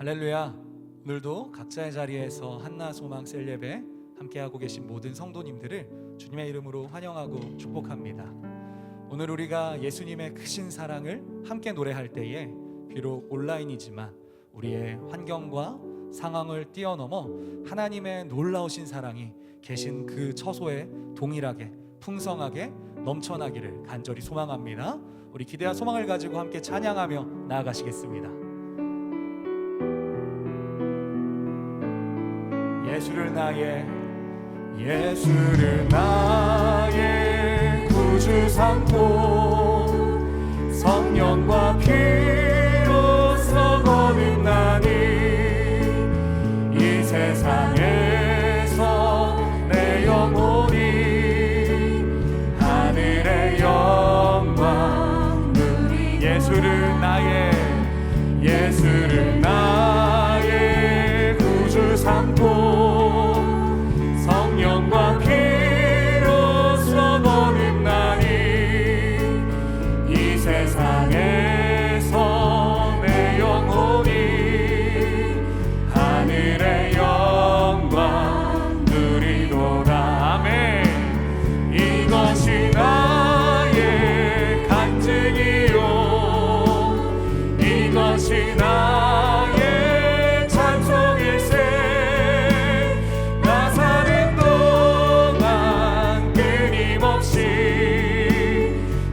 할렐루야. 오늘도 각자의 자리에서 한나 소망 셀 예배 함께하고 계신 모든 성도님들을 주님의 이름으로 환영하고 축복합니다. 오늘 우리가 예수님의 크신 사랑을 함께 노래할 때에 비록 온라인이지만 우리의 환경과 상황을 뛰어넘어 하나님의 놀라우신 사랑이 계신 그 처소에 동일하게 풍성하게 넘쳐나기를 간절히 소망합니다. 우리 기대와 소망을 가지고 함께 찬양하며 나아가시겠습니다. 예수를 나의 구주 삼고 성령과 피로써 거듭나니 이 세상에서 내 영혼이 하늘의 영광 누리 예수를 나의 구주 삼고 성령과 피로써 거듭나니 이 세상에서 내 영혼이 하늘의 영광 누리도다. 아멘. 이것이 나의 간증이요 이것이 나의 찬송일세. 나 사는 동안 끊임없이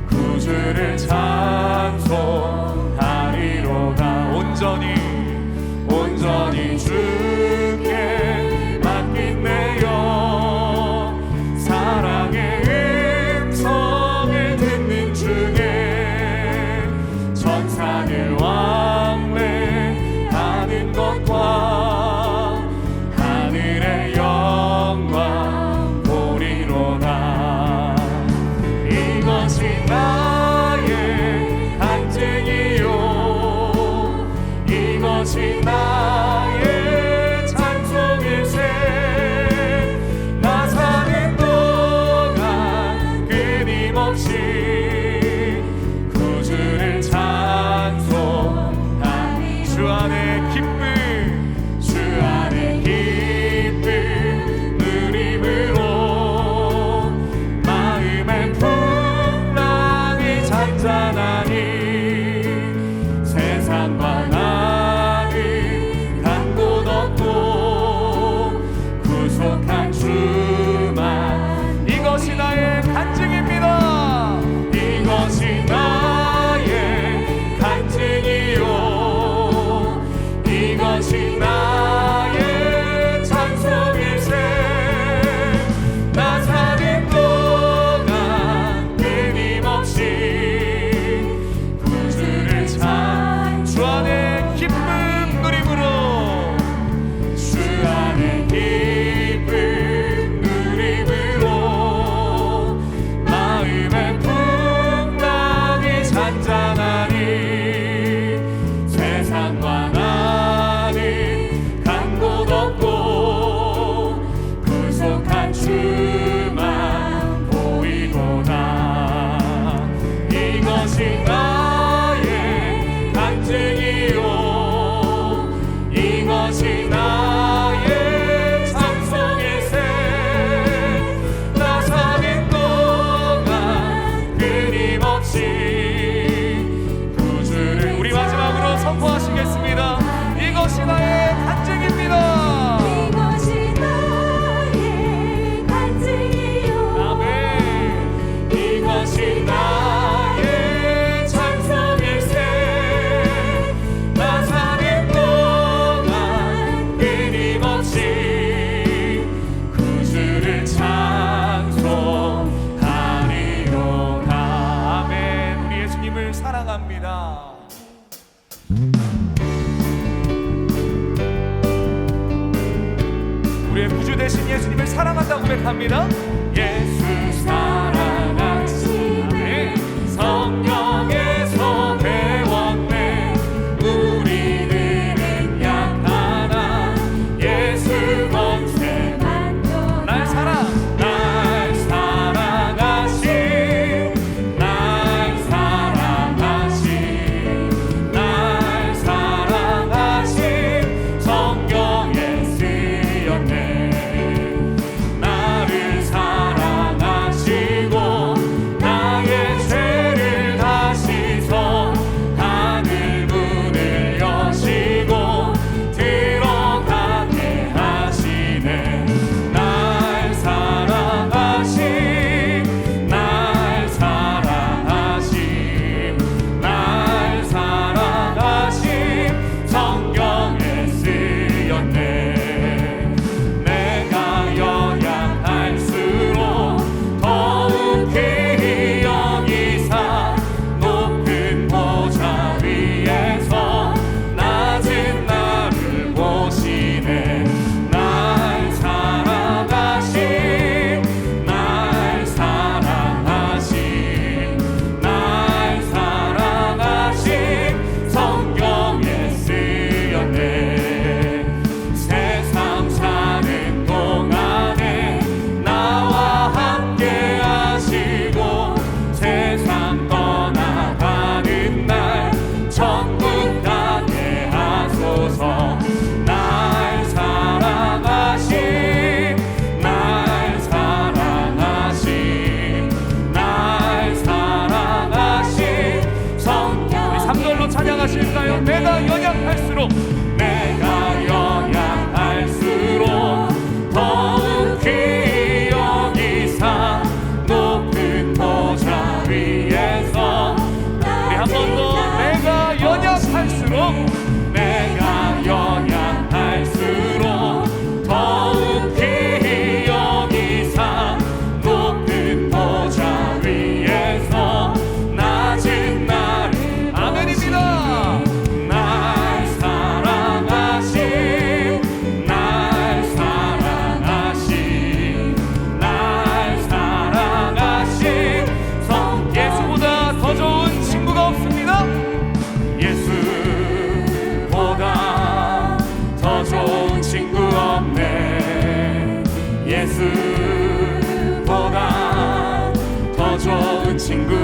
구주를 찬송하리로다. 온전히 주께 맡긴 내 영 사랑의 음성을 듣는 중에 천상을 왕래하는 것과 하늘의 영광 보리로다. 이것이 나의 간증이요 이것이 나의 찬송일세. 나 사는 동안 끊임없이 구주를 찬송하니 주 안에 기쁨 누림으로 마음의 풍랑이 잔잔하니 세상과 나를 간 곳 없고 구속한 주만. 이것이 나의 간증입니다. 이것이 나의 간증이요 이것이 나의 찬송일세. 나 사는 동안 끊임없이 구주를 주 안에 기쁨 누림으로 주 안에 기쁨 누림으로 마음의 풍랑이 잔잔하니 세상과 나를 간 곳 없고 구속한 주만 보이도다. 이것이 나의 간증이요 이것이 나의 찬송일세. 나 사는 동안 끊임없이 구주를 우리 마지막으로 선포하시겠습니다. 이것이 나의 간증입니다. 이것이 나의 간증이요 아멘. 이것이 나의 찬송일세. 나 사는 동안 끊임없이 구주를 찬송하리로다. 아멘. 우리 예수님을 사랑합니다. 우리의 구주 되신 예수님을 사랑한다고 고백합니다. 예수 사랑하시네 성령에서 배웠네. 우리들은 약하나 예수 권세 날 사랑하신 날 사랑하신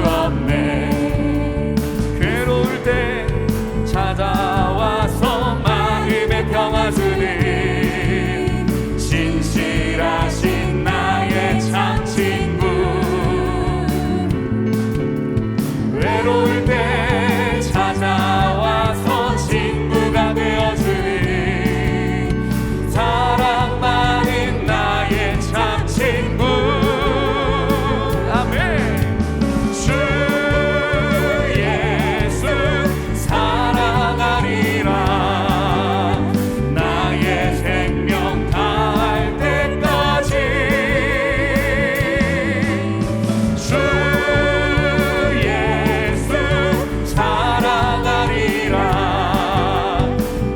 없네. 괴로울 때 찾아와서 마음의 평화 주는 신실하신 나의 참 친구. 외로울 때 찾아와서 친구가 되어주는 사랑 많은 나의 참 친구. 아멘. 주 예수 사랑하리라. 나의 생명 다할 때까지. 주 예수 사랑하리라.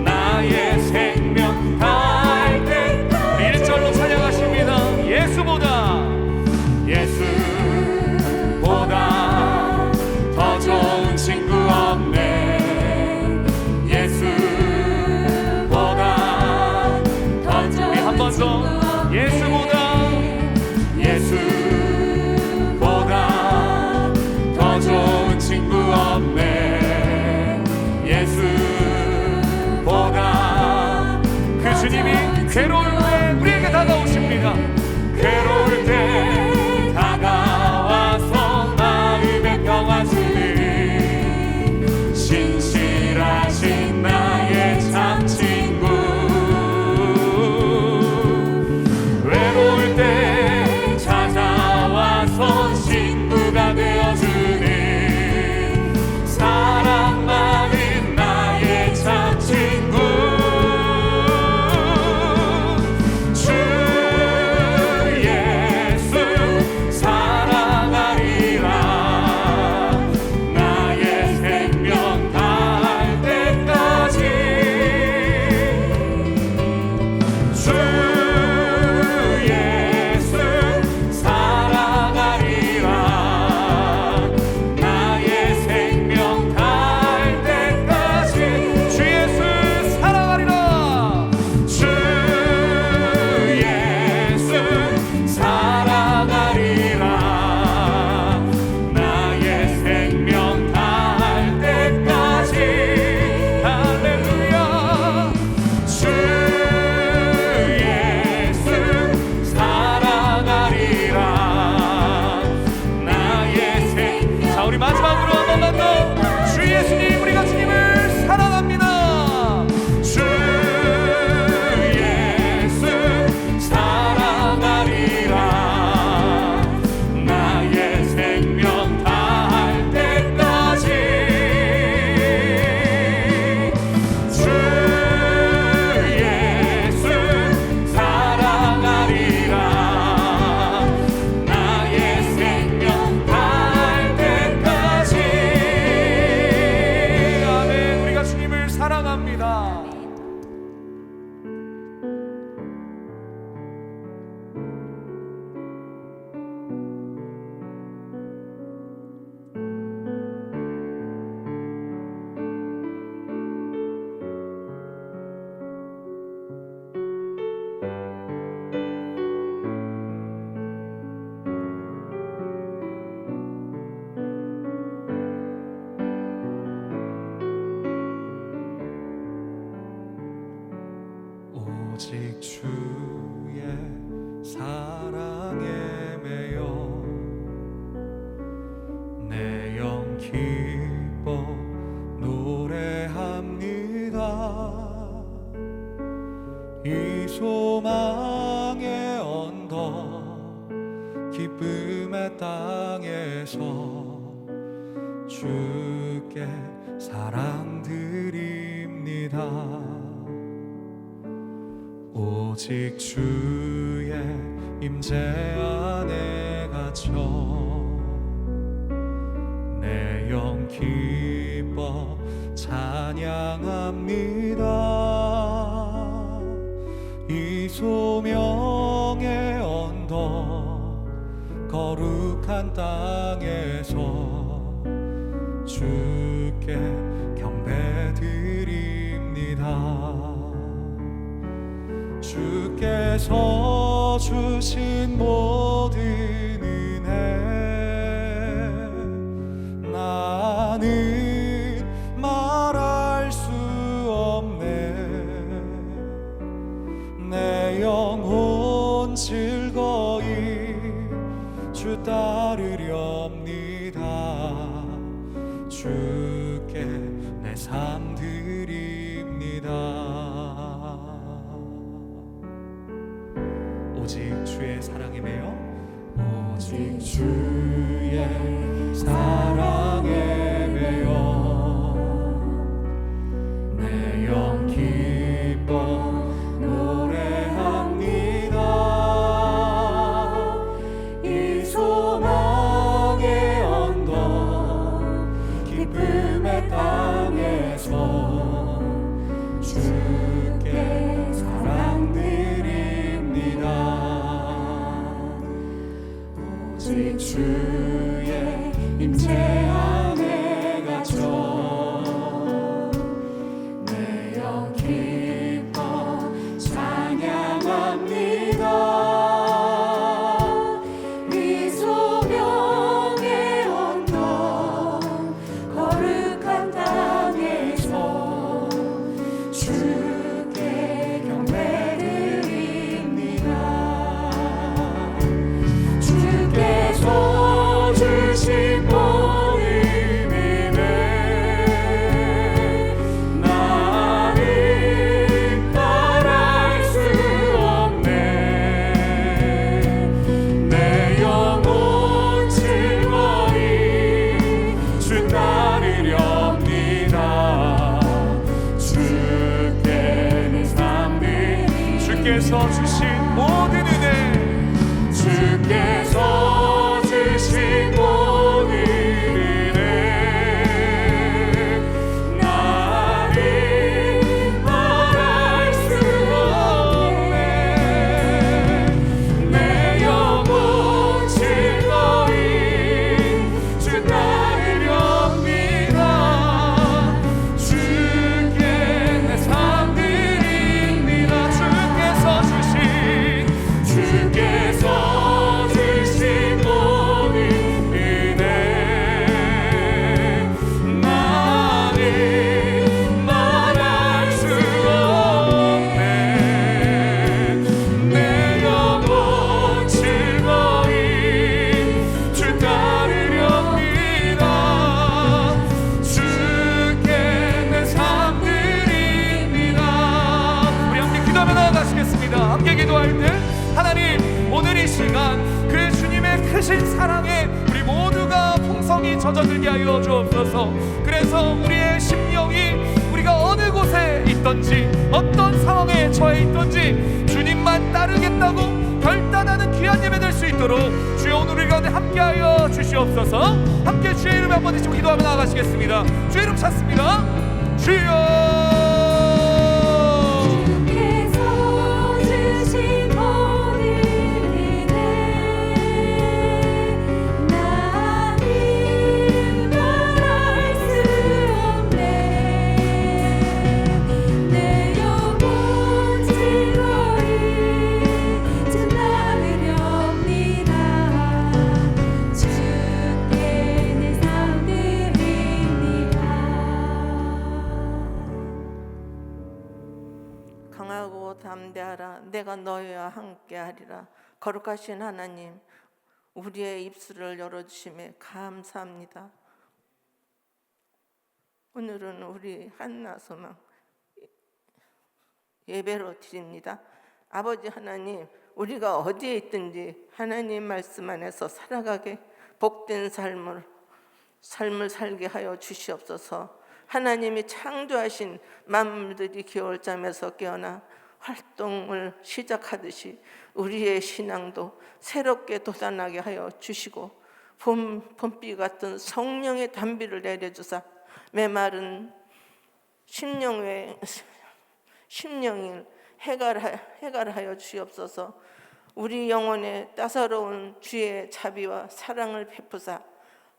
나의 생명 다할 때까지. 우리 1절로 찬양하십니다. 예수보다 더 좋은 친구 없네. 예수보다 더 좋은 우리 한 번 더. 예수보다 더 좋은 친구 없네. 예수보다. 그 주님이 괴로울 때 우리에게 다가오십니다. 괴로울 때 다가와서 마음의 평화 주는 신실하신 나의 참 친구. 외로울 때 찾아와서 친구가 되어주는 사랑 많은 나의 참 친구. 주 예수 사랑하리라. 나의 생명 다할 때까지. 주 예수 사랑하리라. 나의 생명 다할 때까지. 주 예수 사랑하리라. 주 예수 사랑하리라. 나의 생명 다할 때까지. 할렐루야. 주 예수 사랑하리라. 나의 생명. 자, 우리 마지막으로 한 번만 더. 주 예수님, 우리가 주님을 사랑합니다. 주 예수 사랑하리라. 나의 생명 다할 때까지. 주 예수 사랑하리라. 나의 생명 다할 때까지. 아멘. 우리가 주님을 사랑합니다. 오직 주의 사랑에 매여 내 영 기뻐 노래합니다. 이 소망의 언덕 기쁨의 땅에서 주께 사랑 드립니다. 오직 주의 임재 안에 갇혀 내 영 기뻐 찬양합니다. 이 소명의 언덕 거룩한 땅에서 주께 경배드립니다. 주께서 주신 모든 은혜 주 따르렵니다. 주께 내 삶 드립니다. 오직 주의 사랑에 매여, 오직 주의 사랑에 매여 내 영 기뻐 노래합니다. 이 소망의 언덕 기쁨의 땅에서 주께 사랑 드립니다. 오직 주의 임재 안에 갇혀 내 영 기뻐 찬양합니다. 이 소명의 언덕 거룩한 땅에서 주께 경배드립니다. 주께서 주신 모든 은혜 나는 말할 수 없네. 내 영혼 즐거이 주 따르렵니다. 주께 내 삶을 주께서 주신 모든 은혜, 주께서 주신 모든 은혜 나는 말할 수 없네. 내 영혼 즐거이 주 따르렵니다. 주께 내 삶 드립니다. 주께서 주신 모든 은혜 나는 말할 수 없네. 내 영혼 즐거이 주 따르렵니다. 주께 내 삶 드립니다. 우리 함께 기도하며 나아가시겠습니다. 함께 기도할 때 하나님, 오늘 이 시간 그 주님의 크신 사랑에 우리 모두가 풍성히 젖어들게 하여 주옵소서. 그래서 우리의 심령이 우리가 어느 곳에 있든지 어떤 상황에 처해 있든지 주님만 따르겠다고 결단하는 귀한 예배 될 수 있도록 주여 오늘 우리 가운데 함께하여 주시옵소서. 함께 주의 이름에 한번 드시고 기도하며 나아가시겠습니다. 주의 이름 찾습니다. 주여. 주께서 주신 모든 은혜 나는 말할 수 없네. 내 영혼 즐거이 주 따르렵니다. 주께 내 삶 드립니다. 강하고 담대하라. 내가 너희와 함께하리라. 거룩하신 하나님, 우리의 입술을 열어주심에 감사합니다. 오늘은 우리 한나소망 예배로 드립니다. 아버지 하나님, 우리가 어디에 있든지 하나님 말씀 안에서 살아가게 복된 삶을 살게 하여 주시옵소서. 하나님이 창조하신 만물들이 겨울잠에서 깨어나 활동을 시작하듯이 우리의 신앙도 새롭게 돋아나게 하여 주시고 봄비 같은 성령의 단비를 내려주사 메마른 심령을 해갈하여 주시옵소서. 우리 영혼에 따사로운 주의 자비와 사랑을 베푸사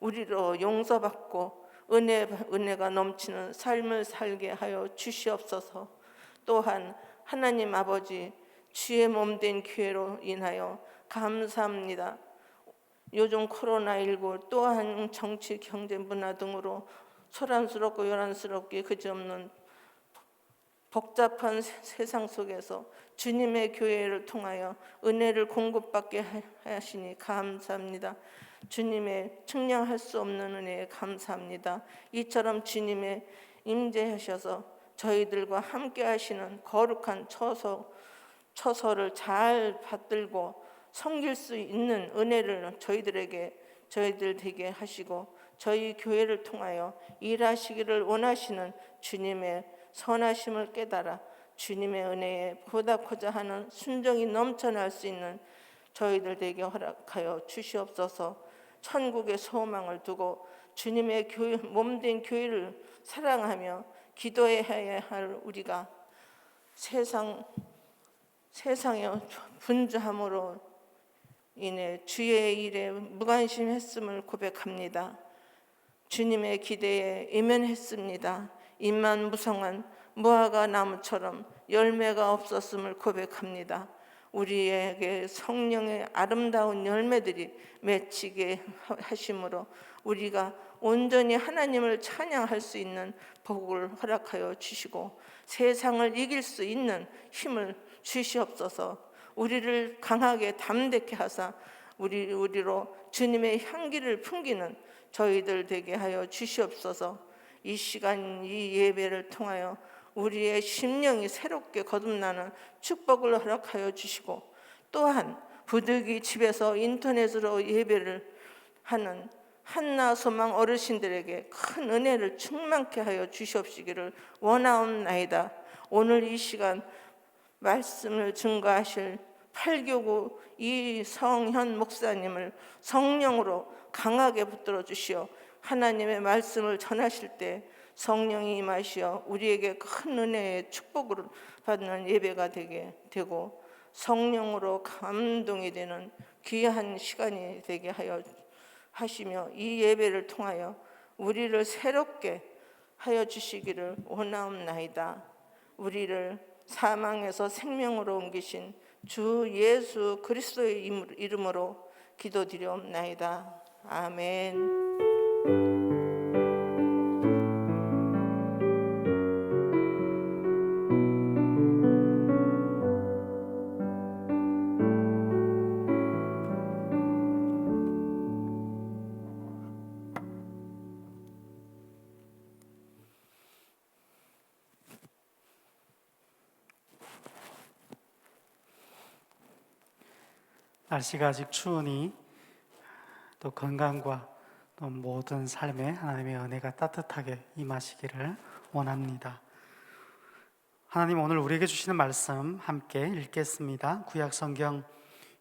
우리로 용서받고 은혜가 넘치는 삶을 살게 하여 주시옵소서. 또한 하나님 아버지, 주의 몸된 교회로 인하여 감사합니다. 요즘 코로나19 또한 정치, 경제, 문화 등으로 소란스럽고 요란스럽게 그지없는 복잡한 세상 속에서 주님의 교회를 통하여 은혜를 공급받게 하시니 감사합니다. 주님의 측량할 수 없는 은혜에 감사합니다. 이처럼 주님의 임재하셔서 저희들과 함께 하시는 거룩한 처소를 잘 받들고 섬길 수 있는 은혜를 저희들 되게 하시고 저희 교회를 통하여 일하시기를 원하시는 주님의 선하심을 깨달아 주님의 은혜에 보답하고자 하는 순종이 넘쳐날 수 있는 저희들 되게 허락하여 주시옵소서. 천국의 소망을 두고 주님의 교회, 몸된 교회를 사랑하며 기도해야 할 우리가 세상의 분주함으로 인해 주의 일에 무관심했음을 고백합니다. 주님의 기대에 이면했습니다. 잎만 무성한 무화과 나무처럼 열매가 없었음을 고백합니다. 우리에게 성령의 아름다운 열매들이 맺히게 하심으로 우리가 온전히 하나님을 찬양할 수 있는 복을 허락하여 주시고 세상을 이길 수 있는 힘을 주시옵소서. 우리를 강하게 담대케 하사 우리로 주님의 향기를 풍기는 저희들 되게 하여 주시옵소서. 이 시간 이 예배를 통하여 우리의 심령이 새롭게 거듭나는 축복을 허락하여 주시고 또한 부득이 집에서 인터넷으로 예배를 하는 한나 소망 어르신들에게 큰 은혜를 충만케 하여 주시옵시기를 원하옵나이다. 오늘 이 시간 말씀을 증거하실 8교구 이성현 목사님을 성령으로 강하게 붙들어 주시어 하나님의 말씀을 전하실 때 성령이 임하시어 우리에게 큰 은혜의 축복을 받는 예배가 되게 되고 성령으로 감동이 되는 귀한 시간이 되게 하여 하시며 이 예배를 통하여 우리를 새롭게 하여 주시기를 원하옵나이다. 우리를 사망에서 생명으로 옮기신 주 예수 그리스도의 이름으로 기도드리옵나이다. 아멘. 날씨가 아직 추우니 또 건강과 또 모든 삶에 하나님의 은혜가 따뜻하게 임하시기를 원합니다. 하나님 오늘 우리에게 주시는 말씀 함께 읽겠습니다. 구약성경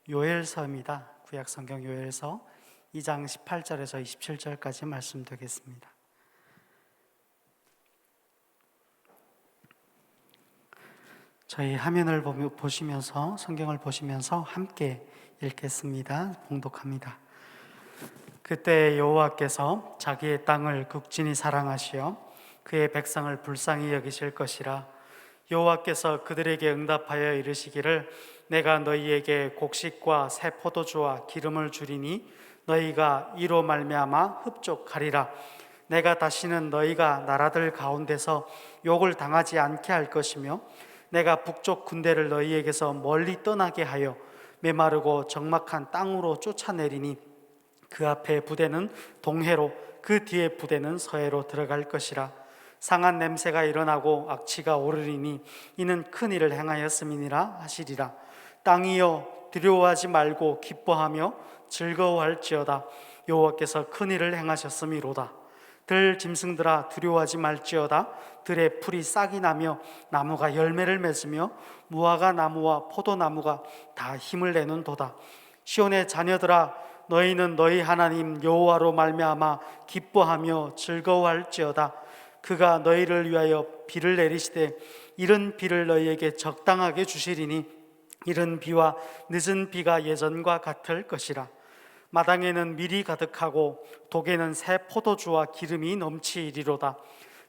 요엘서입니다. 구약성경 요엘서 2장 18절에서 27절까지 말씀드리겠습니다. 저희 화면을 보시면서 성경을 보시면서 함께 읽겠습니다. 봉독합니다. 그때 여호와께서 자기의 땅을 극진히 사랑하시어 그의 백성을 불쌍히 여기실 것이라. 여호와께서 그들에게 응답하여 이르시기를 내가 너희에게 곡식과 새 포도주와 기름을 주리니 너희가 이로 말미암아 흡족하리라. 내가 다시는 너희가 나라들 가운데서 욕을 당하지 않게 할 것이며 내가 북쪽 군대를 너희에게서 멀리 떠나게 하여 메마르고 적막한 땅으로 쫓아내리니 그 앞에 부대는 동해로 그 뒤에 부대는 서해로 들어갈 것이라. 상한 냄새가 일어나고 악취가 오르리니 이는 큰 일을 행하였음이니라 하시리라. 땅이여 두려워하지 말고 기뻐하며 즐거워할지어다. 여호와께서 큰 일을 행하셨음이로다. 들 짐승들아 두려워하지 말지어다. 들의 풀이 싹이 나며 나무가 열매를 맺으며 무화과 나무와 포도나무가 다 힘을 내는도다. 시온의 자녀들아 너희는 너희 하나님 여호와로 말미암아 기뻐하며 즐거워할지어다. 그가 너희를 위하여 비를 내리시되 이른 비를 너희에게 적당하게 주시리니 이른 비와 늦은 비가 예전과 같을 것이라. 마당에는 밀이 가득하고 독에는 새 포도주와 기름이 넘치리로다.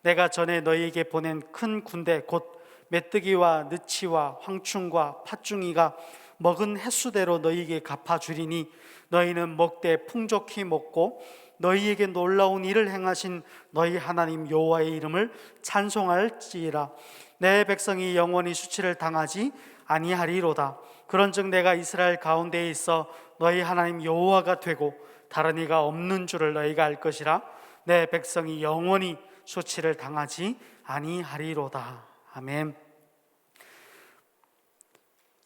내가 전에 너희에게 보낸 큰 군대 곧 메뚜기와 느치와 황충과 팥중이가 먹은 횟수대로 너희에게 갚아주리니 너희는 먹되 풍족히 먹고 너희에게 놀라운 일을 행하신 너희 하나님 여호와의 이름을 찬송할지라. 내 백성이 영원히 수치를 당하지 아니하리로다. 그런즉 내가 이스라엘 가운데에 있어 너희 하나님 여호와가 되고 다른 이가 없는 줄을 너희가 알 것이라. 내 백성이 영원히 수치를 당하지 아니하리로다. 아멘.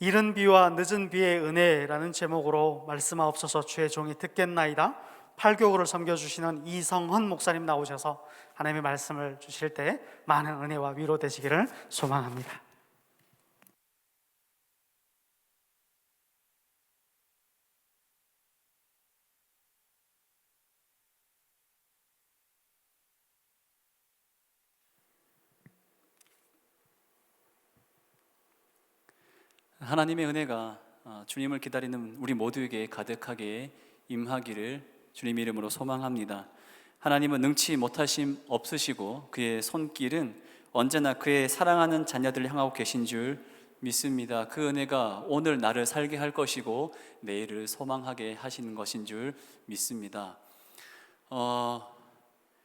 이른 비와 늦은 비의 은혜라는 제목으로 말씀하옵소서 주의 종이 듣겠나이다. 8교구를 섬겨주시는 이성헌 목사님 나오셔서 하나님의 말씀을 주실 때 많은 은혜와 위로 되시기를 소망합니다. 하나님의 은혜가 주님을 기다리는 우리 모두에게 가득하게 임하기를 주님 이름으로 소망합니다. 하나님은 능치 못하심 없으시고 그의 손길은 언제나 그의 사랑하는 자녀들을 향하고 계신 줄 믿습니다. 그 은혜가 오늘 나를 살게 할 것이고 내일을 소망하게 하시는 것인 줄 믿습니다.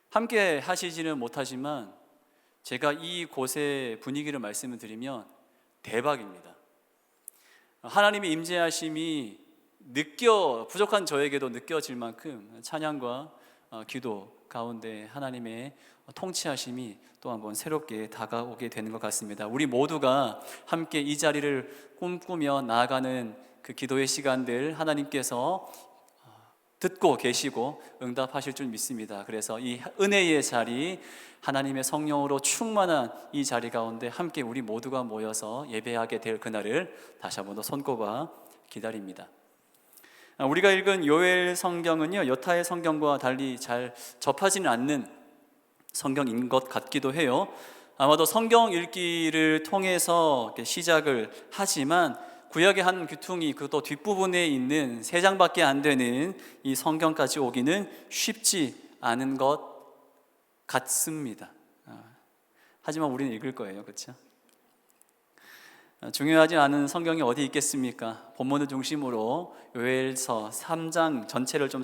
함께 하시지는 못하지만 제가 이곳의 분위기를 말씀을 드리면 대박입니다. 하나님의 임재하심이 부족한 저에게도 느껴질 만큼 찬양과 기도 가운데 하나님의 통치하심이 또 한번 새롭게 다가오게 되는 것 같습니다. 우리 모두가 함께 이 자리를 꿈꾸며 나아가는 그 기도의 시간들 하나님께서 듣고 계시고 응답하실 줄 믿습니다. 그래서 이 은혜의 자리, 하나님의 성령으로 충만한 이 자리 가운데 함께 우리 모두가 모여서 예배하게 될 그날을 다시 한번 더 손꼽아 기다립니다. 우리가 읽은 요엘 성경은요, 여타의 성경과 달리 잘 접하지는 않는 성경인 것 같기도 해요. 아마도 성경 읽기를 통해서 시작을 하지만 구약의 한 귀퉁이 그것도 뒷부분에 있는 3장밖에 안 되는 이 성경까지 오기는 쉽지 않은 것 같습니다. 하지만 우리는 읽을 거예요, 그렇죠? 중요하지 않은 성경이 어디 있겠습니까? 본문을 중심으로 요엘서 3장 전체를 좀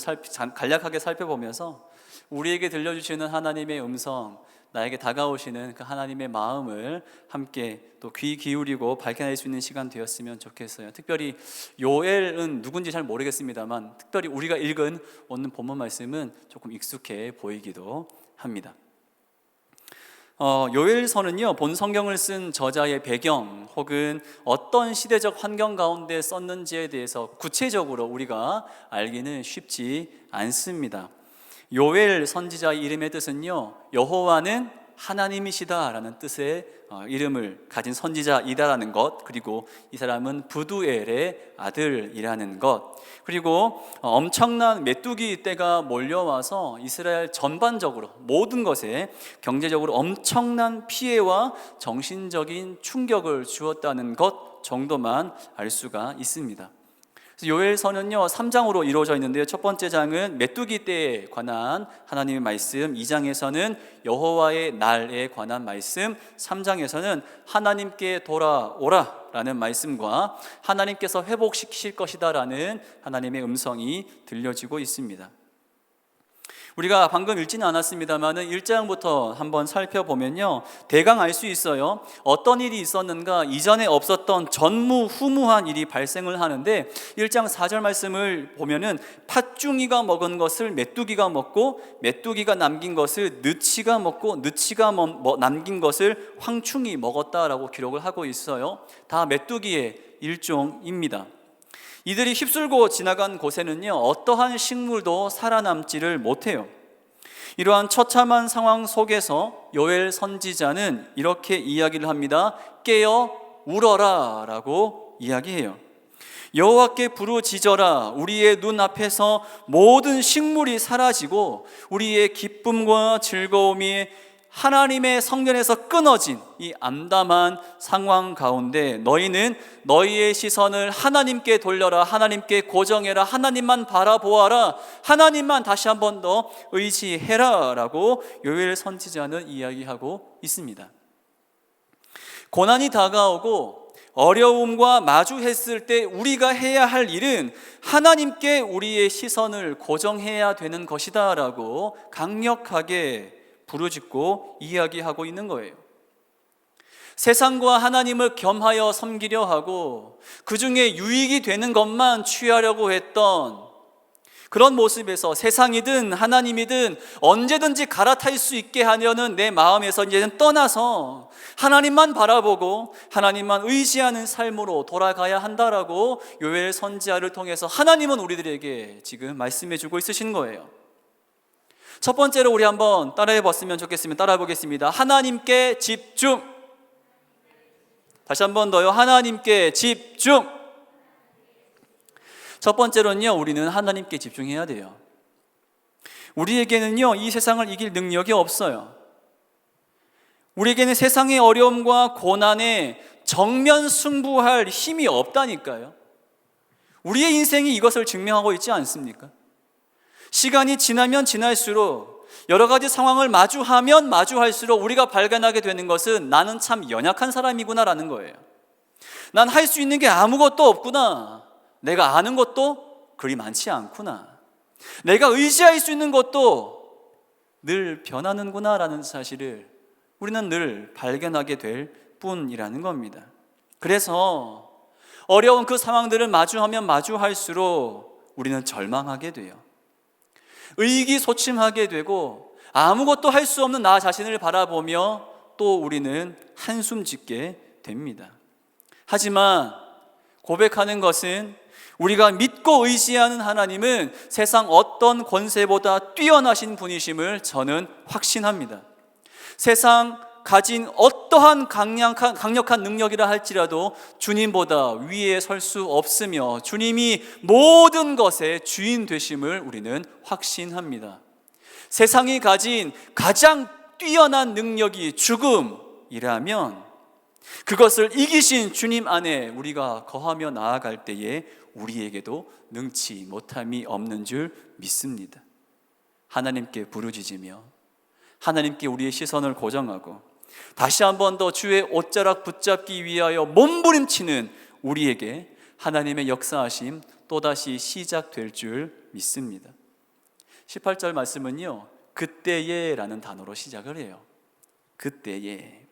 간략하게 살펴보면서 우리에게 들려주시는 하나님의 음성, 나에게 다가오시는 그 하나님의 마음을 함께 또 귀 기울이고 발견할 수 있는 시간 되었으면 좋겠어요. 특별히 요엘은 누군지 잘 모르겠습니다만 특별히 우리가 읽은 오늘 본문 말씀은 조금 익숙해 보이기도 합니다. 요엘서는요, 본 성경을 쓴 저자의 배경 혹은 어떤 시대적 환경 가운데 썼는지에 대해서 구체적으로 우리가 알기는 쉽지 않습니다. 요엘 선지자의 이름의 뜻은요, 여호와는 하나님이시다라는 뜻의 이름을 가진 선지자이다라는 것, 그리고 이 사람은 부두엘의 아들이라는 것, 그리고 엄청난 메뚜기 떼가 몰려와서 이스라엘 전반적으로 모든 것에 경제적으로 엄청난 피해와 정신적인 충격을 주었다는 것 정도만 알 수가 있습니다. 요엘서는요 3장으로 이루어져 있는데요, 첫 번째 장은 메뚜기 떼에 관한 하나님의 말씀, 2장에서는 여호와의 날에 관한 말씀, 3장에서는 하나님께 돌아오라 라는 말씀과 하나님께서 회복시키실 것이다 라는 하나님의 음성이 들려지고 있습니다. 우리가 방금 읽지는 않았습니다만 1장부터 한번 살펴보면요, 대강 알 수 있어요. 어떤 일이 있었는가, 이전에 없었던 전무후무한 일이 발생을 하는데 1장 4절 말씀을 보면은 팥중이가 먹은 것을 메뚜기가 먹고 메뚜기가 남긴 것을 느치가 먹고 느치가 남긴 것을 황충이 먹었다라고 기록을 하고 있어요. 다 메뚜기의 일종입니다. 이들이 휩쓸고 지나간 곳에는요, 어떠한 식물도 살아남지를 못해요. 이러한 처참한 상황 속에서 요엘 선지자는 이렇게 이야기를 합니다. 깨어 울어라 라고 이야기해요. 여호와께 부르짖어라. 우리의 눈앞에서 모든 식물이 사라지고 우리의 기쁨과 즐거움이 하나님의 성전에서 끊어진 이 암담한 상황 가운데 너희는 너희의 시선을 하나님께 돌려라. 하나님께 고정해라. 하나님만 바라보아라. 하나님만 다시 한 번 더 의지해라 라고 요엘 선지자는 이야기하고 있습니다. 고난이 다가오고 어려움과 마주했을 때 우리가 해야 할 일은 하나님께 우리의 시선을 고정해야 되는 것이다 라고 강력하게 부르짖고 이야기하고 있는 거예요. 세상과 하나님을 겸하여 섬기려 하고 그 중에 유익이 되는 것만 취하려고 했던 그런 모습에서 세상이든 하나님이든 언제든지 갈아탈 수 있게 하려는 내 마음에서 이제는 떠나서 하나님만 바라보고 하나님만 의지하는 삶으로 돌아가야 한다라고 요엘 선지자를 통해서 하나님은 우리들에게 지금 말씀해 주고 있으신 거예요. 첫 번째로 우리 한번 따라해 봤으면 좋겠습니다. 따라해 보겠습니다. 하나님께 집중. 다시 한 번 더요. 하나님께 집중. 첫 번째로는요, 우리는 하나님께 집중해야 돼요. 우리에게는요, 이 세상을 이길 능력이 없어요. 우리에게는 세상의 어려움과 고난에 정면 승부할 힘이 없다니까요. 우리의 인생이 이것을 증명하고 있지 않습니까? 시간이 지나면 지날수록 여러 가지 상황을 마주하면 마주할수록 우리가 발견하게 되는 것은 나는 참 연약한 사람이구나라는 거예요. 난 할 수 있는 게 아무것도 없구나. 내가 아는 것도 그리 많지 않구나. 내가 의지할 수 있는 것도 늘 변하는구나 라는 사실을 우리는 늘 발견하게 될 뿐이라는 겁니다. 그래서 어려운 그 상황들을 마주하면 마주할수록 우리는 절망하게 돼요. 의기소침하게 되고 아무것도 할 수 없는 나 자신을 바라보며 또 우리는 한숨 짓게 됩니다. 하지만 고백하는 것은 우리가 믿고 의지하는 하나님은 세상 어떤 권세보다 뛰어나신 분이심을 저는 확신합니다. 세상 가진 어떠한 강력한 능력이라 할지라도 주님보다 위에 설 수 없으며 주님이 모든 것의 주인 되심을 우리는 확신합니다. 세상이 가진 가장 뛰어난 능력이 죽음이라면 그것을 이기신 주님 안에 우리가 거하며 나아갈 때에 우리에게도 능치 못함이 없는 줄 믿습니다. 하나님께 부르짖으며 하나님께 우리의 시선을 고정하고 다시 한 번 더 주의 옷자락 붙잡기 위하여 몸부림치는 우리에게 하나님의 역사하심 또다시 시작될 줄 믿습니다. 18절 말씀은요, 그때에 라는 단어로 시작을 해요. 그때에.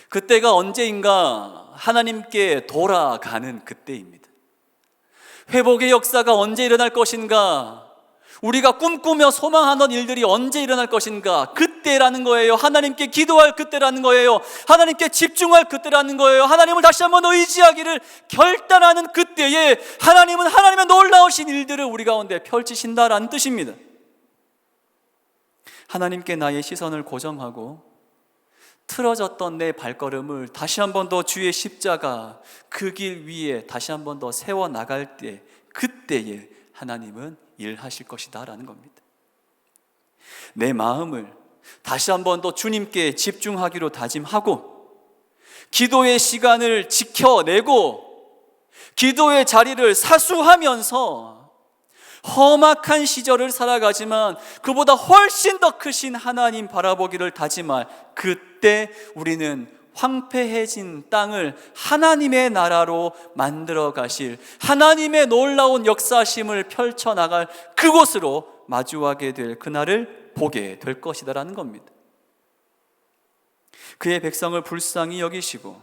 그때가 언제인가? 하나님께 돌아가는 그때입니다. 회복의 역사가 언제 일어날 것인가? 우리가 꿈꾸며 소망하던 일들이 언제 일어날 것인가? 그때라는 거예요. 하나님께 기도할 그때라는 거예요. 하나님께 집중할 그때라는 거예요. 하나님을 다시 한번 의지하기를 결단하는 그때에 하나님은 하나님의 놀라우신 일들을 우리 가운데 펼치신다라는 뜻입니다. 하나님께 나의 시선을 고정하고 틀어졌던 내 발걸음을 다시 한 번 더 주의 십자가 그 길 위에 다시 한 번 더 세워나갈 때 그때에 하나님은 일하실 것이다 라는 겁니다. 내 마음을 다시 한 번 더 주님께 집중하기로 다짐하고 기도의 시간을 지켜내고 기도의 자리를 사수하면서 험악한 시절을 살아가지만 그보다 훨씬 더 크신 하나님 바라보기를 다짐할 그때 우리는 황폐해진 땅을 하나님의 나라로 만들어 가실 하나님의 놀라운 역사심을 펼쳐나갈 그곳으로 마주하게 될 그날을 보게 될 것이다라는 겁니다. 그의 백성을 불쌍히 여기시고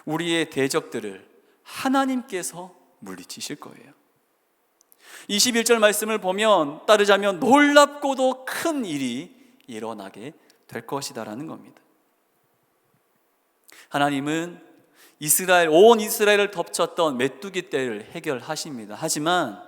우리의 대적들을 하나님께서 물리치실 거예요. 21절 말씀을 보면 따르자면 놀랍고도 큰 일이 일어나게 될 것이다라는 겁니다. 하나님은 온 이스라엘을 덮쳤던 메뚜기 떼를 해결하십니다. 하지만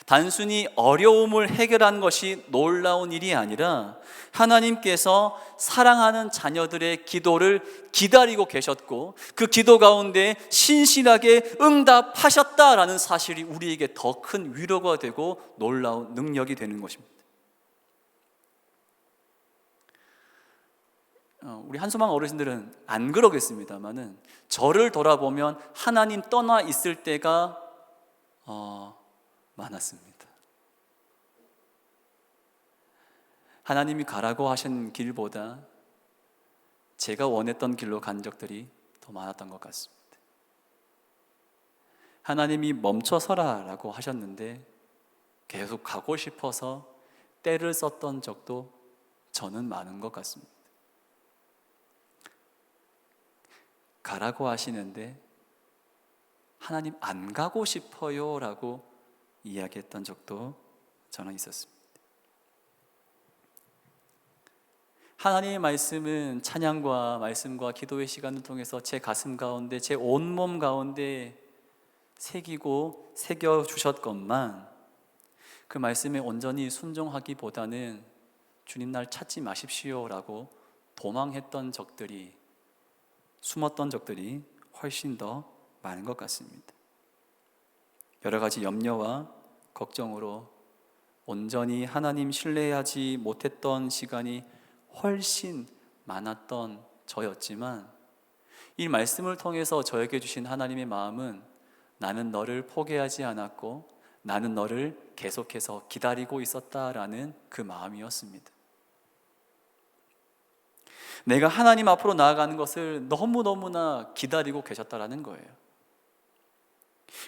단순히 어려움을 해결한 것이 놀라운 일이 아니라 하나님께서 사랑하는 자녀들의 기도를 기다리고 계셨고 그 기도 가운데 신실하게 응답하셨다라는 사실이 우리에게 더 큰 위로가 되고 놀라운 능력이 되는 것입니다. 우리 한소망 어르신들은 안 그러겠습니다만은 저를 돌아보면 하나님 떠나 있을 때가 많았습니다. 하나님이 가라고 하신 길보다 제가 원했던 길로 간 적들이 더 많았던 것 같습니다. 하나님이 멈춰서라라고 하셨는데 계속 가고 싶어서 때를 썼던 적도 저는 많은 것 같습니다. 가라고 하시는데 하나님 안 가고 싶어요 라고 이야기했던 적도 저는 있었습니다. 하나님의 말씀은 찬양과 말씀과 기도의 시간을 통해서 제 가슴 가운데, 제 온몸 가운데 새기고 새겨주셨건만 그 말씀에 온전히 순종하기보다는 주님 날 찾지 마십시오라고 도망했던 적들이, 숨었던 적들이 훨씬 더 많은 것 같습니다. 여러 가지 염려와 걱정으로 온전히 하나님 신뢰하지 못했던 시간이 훨씬 많았던 저였지만 이 말씀을 통해서 저에게 주신 하나님의 마음은 나는 너를 포기하지 않았고 나는 너를 계속해서 기다리고 있었다라는 그 마음이었습니다. 내가 하나님 앞으로 나아가는 것을 너무너무나 기다리고 계셨다라는 거예요.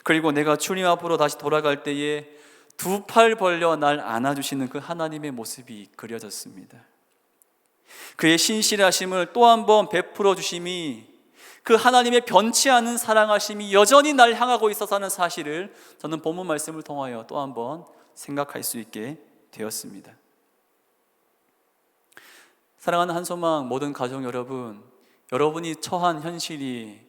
그리고 내가 주님 앞으로 다시 돌아갈 때에 두 팔 벌려 날 안아주시는 그 하나님의 모습이 그려졌습니다. 그의 신실하심을 또 한 번 베풀어 주심이, 그 하나님의 변치 않은 사랑하심이 여전히 날 향하고 있어서 하는 사실을 저는 본문 말씀을 통하여 또 한 번 생각할 수 있게 되었습니다. 사랑하는 한소망 모든 가족 여러분, 여러분이 처한 현실이,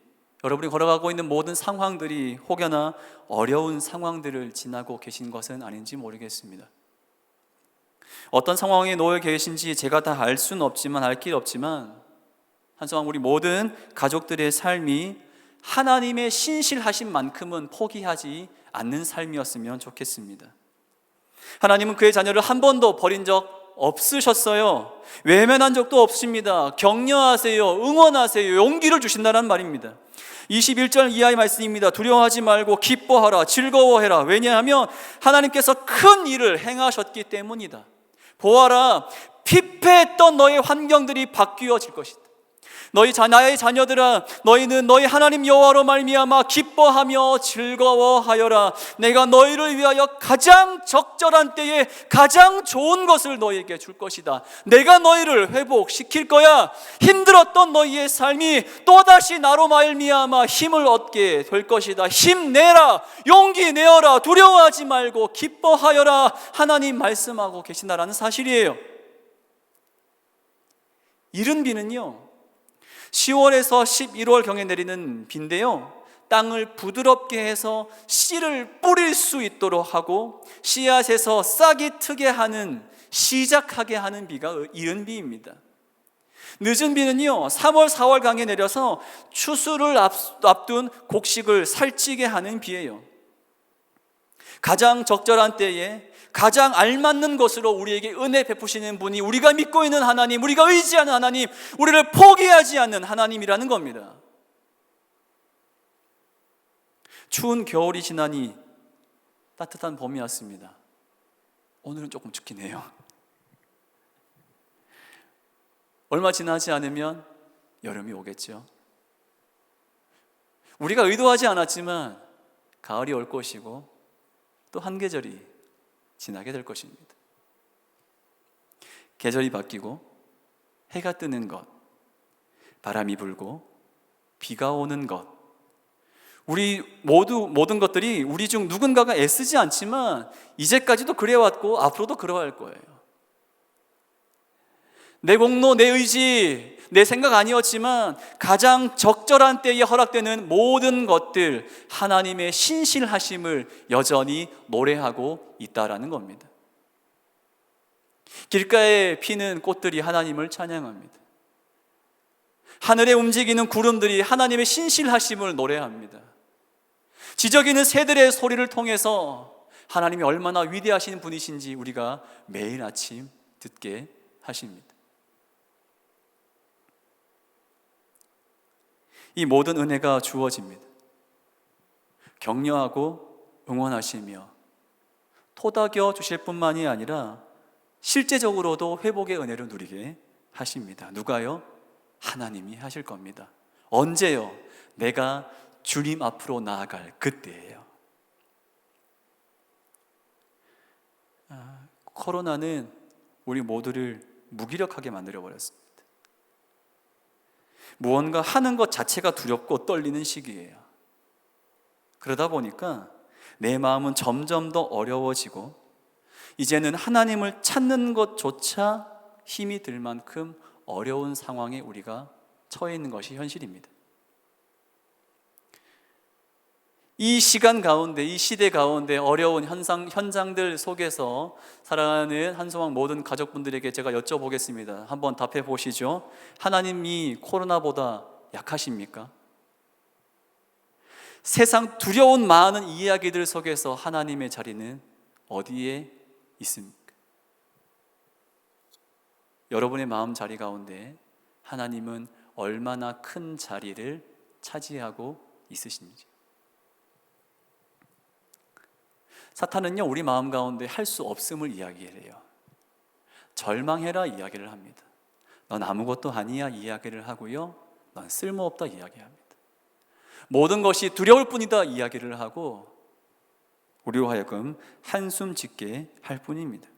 여러분이 걸어가고 있는 모든 상황들이 혹여나 어려운 상황들을 지나고 계신 것은 아닌지 모르겠습니다. 어떤 상황에 놓여 계신지 제가 다 알 수는 없지만, 알 길 없지만 한소망 우리 모든 가족들의 삶이 하나님의 신실하신 만큼은 포기하지 않는 삶이었으면 좋겠습니다. 하나님은 그의 자녀를 한 번도 버린 적 없으셨어요. 외면한 적도 없습니다. 격려하세요, 응원하세요, 용기를 주신다는 말입니다. 21절 이하의 말씀입니다. 두려워하지 말고 기뻐하라, 즐거워해라. 왜냐하면 하나님께서 큰 일을 행하셨기 때문이다. 보아라, 피폐했던 너의 환경들이 바뀌어질 것이다. 나의 자녀들아, 너희는 너희 하나님 여호와로 말미암아 기뻐하며 즐거워하여라. 내가 너희를 위하여 가장 적절한 때에 가장 좋은 것을 너희에게 줄 것이다. 내가 너희를 회복시킬 거야. 힘들었던 너희의 삶이 또다시 나로 말미암아 힘을 얻게 될 것이다. 힘내라, 용기 내어라, 두려워하지 말고 기뻐하여라. 하나님 말씀하고 계신다라는 사실이에요. 이른 비는요, 10월에서 11월경에 내리는 비인데요, 땅을 부드럽게 해서 씨를 뿌릴 수 있도록 하고 씨앗에서 싹이 트게 하는, 시작하게 하는 비가 이른 비입니다. 늦은 비는요, 3월, 4월경에 내려서 추수를 앞둔 곡식을 살찌게 하는 비예요. 가장 적절한 때에 가장 알맞는 것으로 우리에게 은혜 베푸시는 분이 우리가 믿고 있는 하나님, 우리가 의지하는 하나님, 우리를 포기하지 않는 하나님이라는 겁니다. 추운 겨울이 지나니 따뜻한 봄이 왔습니다. 오늘은 조금 춥긴 해요. 얼마 지나지 않으면 여름이 오겠죠. 우리가 의도하지 않았지만 가을이 올 것이고 또 한 계절이 지나게 될 것입니다. 계절이 바뀌고 해가 뜨는 것, 바람이 불고 비가 오는 것, 우리 모든 것들이 우리 중 누군가가 애쓰지 않지만 이제까지도 그래왔고 앞으로도 그러할 거예요. 내 공로, 내 의지, 내 생각 아니었지만 가장 적절한 때에 허락되는 모든 것들, 하나님의 신실하심을 여전히 노래하고 있다라는 겁니다. 길가에 피는 꽃들이 하나님을 찬양합니다. 하늘에 움직이는 구름들이 하나님의 신실하심을 노래합니다. 지저귀는 새들의 소리를 통해서 하나님이 얼마나 위대하신 분이신지 우리가 매일 아침 듣게 하십니다. 이 모든 은혜가 주어집니다. 격려하고 응원하시며 토닥여 주실 뿐만이 아니라 실제적으로도 회복의 은혜를 누리게 하십니다. 누가요? 하나님이 하실 겁니다. 언제요? 내가 주님 앞으로 나아갈 그때예요. 코로나는 우리 모두를 무기력하게 만들어버렸습니다. 무언가 하는 것 자체가 두렵고 떨리는 시기예요. 그러다 보니까 내 마음은 점점 더 어려워지고 이제는 하나님을 찾는 것조차 힘이 들 만큼 어려운 상황에 우리가 처해 있는 것이 현실입니다. 이 시간 가운데, 이 시대 가운데 어려운 현장들 속에서 살아가는 한소망 모든 가족분들에게 제가 여쭤보겠습니다. 한번 답해 보시죠. 하나님이 코로나보다 약하십니까? 세상 두려운 많은 이야기들 속에서 하나님의 자리는 어디에 있습니까? 여러분의 마음 자리 가운데 하나님은 얼마나 큰 자리를 차지하고 있으신지. 사탄은요, 우리 마음 가운데 할 수 없음을 이야기해요. 절망해라 이야기를 합니다. 넌 아무것도 아니야 이야기를 하고요, 넌 쓸모없다 이야기합니다. 모든 것이 두려울 뿐이다 이야기를 하고 우리로 하여금 한숨 짓게 할 뿐입니다.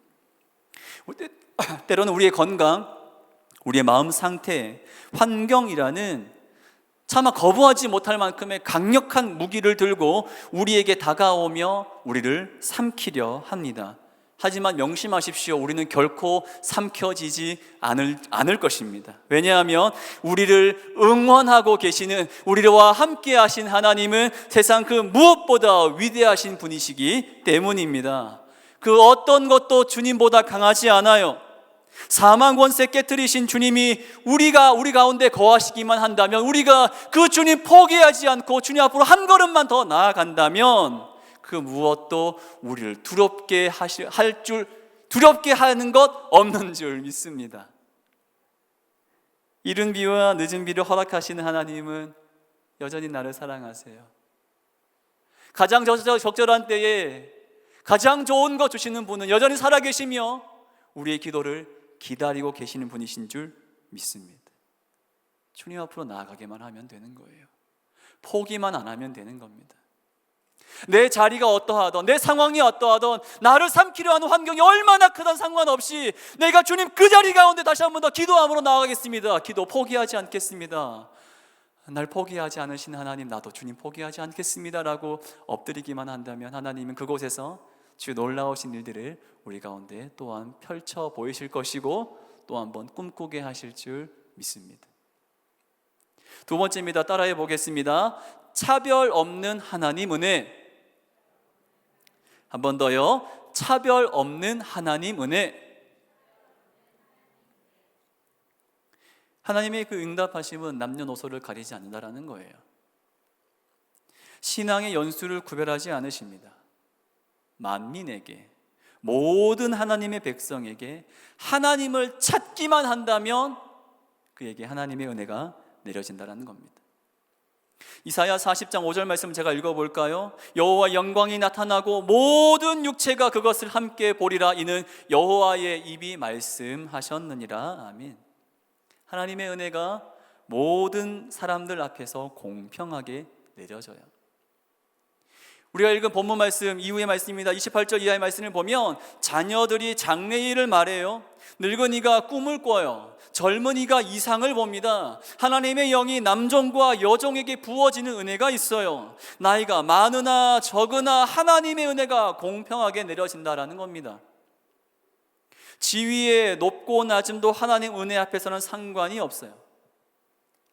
때로는 우리의 건강, 우리의 마음 상태, 환경이라는 차마 거부하지 못할 만큼의 강력한 무기를 들고 우리에게 다가오며 우리를 삼키려 합니다. 하지만 명심하십시오. 우리는 결코 삼켜지지 않을 것입니다. 왜냐하면 우리를 응원하고 계시는, 우리와 함께 하신 하나님은 세상 그 무엇보다 위대하신 분이시기 때문입니다. 그 어떤 것도 주님보다 강하지 않아요. 사망 권세 깨뜨리신 주님이 우리 가운데 거하시기만 한다면, 우리가 그 주님 포기하지 않고 주님 앞으로 한 걸음만 더 나아간다면 그 무엇도 우리를 두렵게 하는 것 없는 줄 믿습니다. 이른 비와 늦은 비를 허락하시는 하나님은 여전히 나를 사랑하세요. 가장 적절한 때에 가장 좋은 것 주시는 분은 여전히 살아계시며 우리의 기도를 기다리고 계시는 분이신 줄 믿습니다. 주님 앞으로 나아가기만 하면 되는 거예요. 포기만 안 하면 되는 겁니다. 내 자리가 어떠하던, 내 상황이 어떠하던, 나를 삼키려 하는 환경이 얼마나 크든 상관없이 내가 주님 그 자리 가운데 다시 한 번 더 기도함으로 나아가겠습니다. 기도 포기하지 않겠습니다. 날 포기하지 않으신 하나님, 나도 주님 포기하지 않겠습니다 라고 엎드리기만 한다면 하나님은 그곳에서 주 놀라우신 일들을 우리 가운데 또한 펼쳐 보이실 것이고 또 한 번 꿈꾸게 하실 줄 믿습니다. 두 번째입니다. 따라해 보겠습니다. 차별 없는 하나님 은혜. 한 번 더요. 차별 없는 하나님 은혜. 하나님의 그 응답하심은 남녀노소를 가리지 않는다라는 거예요. 신앙의 연수를 구별하지 않으십니다. 만민에게, 모든 하나님의 백성에게 하나님을 찾기만 한다면 그에게 하나님의 은혜가 내려진다는 겁니다. 이사야 40장 5절 말씀 제가 읽어볼까요? 여호와 영광이 나타나고 모든 육체가 그것을 함께 보리라. 이는 여호와의 입이 말씀하셨느니라. 아멘. 하나님의 은혜가 모든 사람들 앞에서 공평하게 내려져요. 우리가 읽은 본문 말씀 이후의 말씀입니다. 28절 이하의 말씀을 보면 자녀들이 장래일을 말해요. 늙은이가 꿈을 꿔요. 젊은이가 이상을 봅니다. 하나님의 영이 남종과 여종에게 부어지는 은혜가 있어요. 나이가 많으나 적으나 하나님의 은혜가 공평하게 내려진다라는 겁니다. 지위의 높고 낮음도 하나님 은혜 앞에서는 상관이 없어요.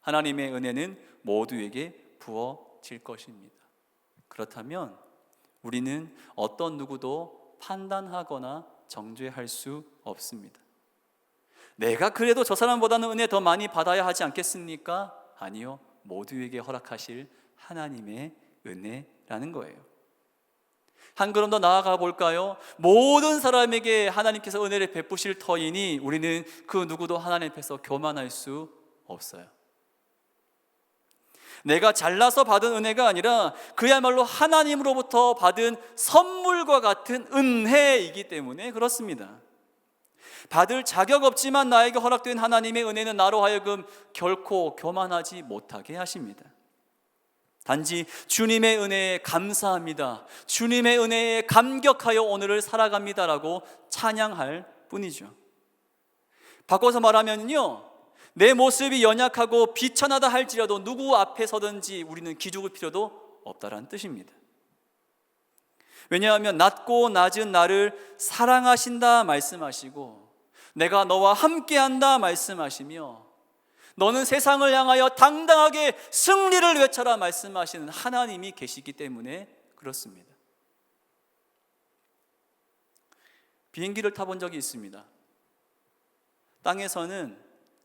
하나님의 은혜는 모두에게 부어질 것입니다. 그렇다면 우리는 어떤 누구도 판단하거나 정죄할 수 없습니다. 내가 그래도 저 사람보다는 은혜 더 많이 받아야 하지 않겠습니까? 아니요. 모두에게 허락하실 하나님의 은혜라는 거예요. 한 걸음 더 나아가 볼까요? 모든 사람에게 하나님께서 은혜를 베푸실 터이니 우리는 그 누구도 하나님 앞에서 교만할 수 없어요. 내가 잘나서 받은 은혜가 아니라 그야말로 하나님으로부터 받은 선물과 같은 은혜이기 때문에 그렇습니다. 받을 자격 없지만 나에게 허락된 하나님의 은혜는 나로 하여금 결코 교만하지 못하게 하십니다. 단지 주님의 은혜에 감사합니다, 주님의 은혜에 감격하여 오늘을 살아갑니다라고 찬양할 뿐이죠. 바꿔서 말하면요, 내 모습이 연약하고 비천하다 할지라도 누구 앞에 서든지 우리는 기죽을 필요도 없다라는 뜻입니다. 왜냐하면 낮고 낮은 나를 사랑하신다 말씀하시고 내가 너와 함께한다 말씀하시며 너는 세상을 향하여 당당하게 승리를 외쳐라 말씀하시는 하나님이 계시기 때문에 그렇습니다. 비행기를 타본 적이 있습니다. 땅에서는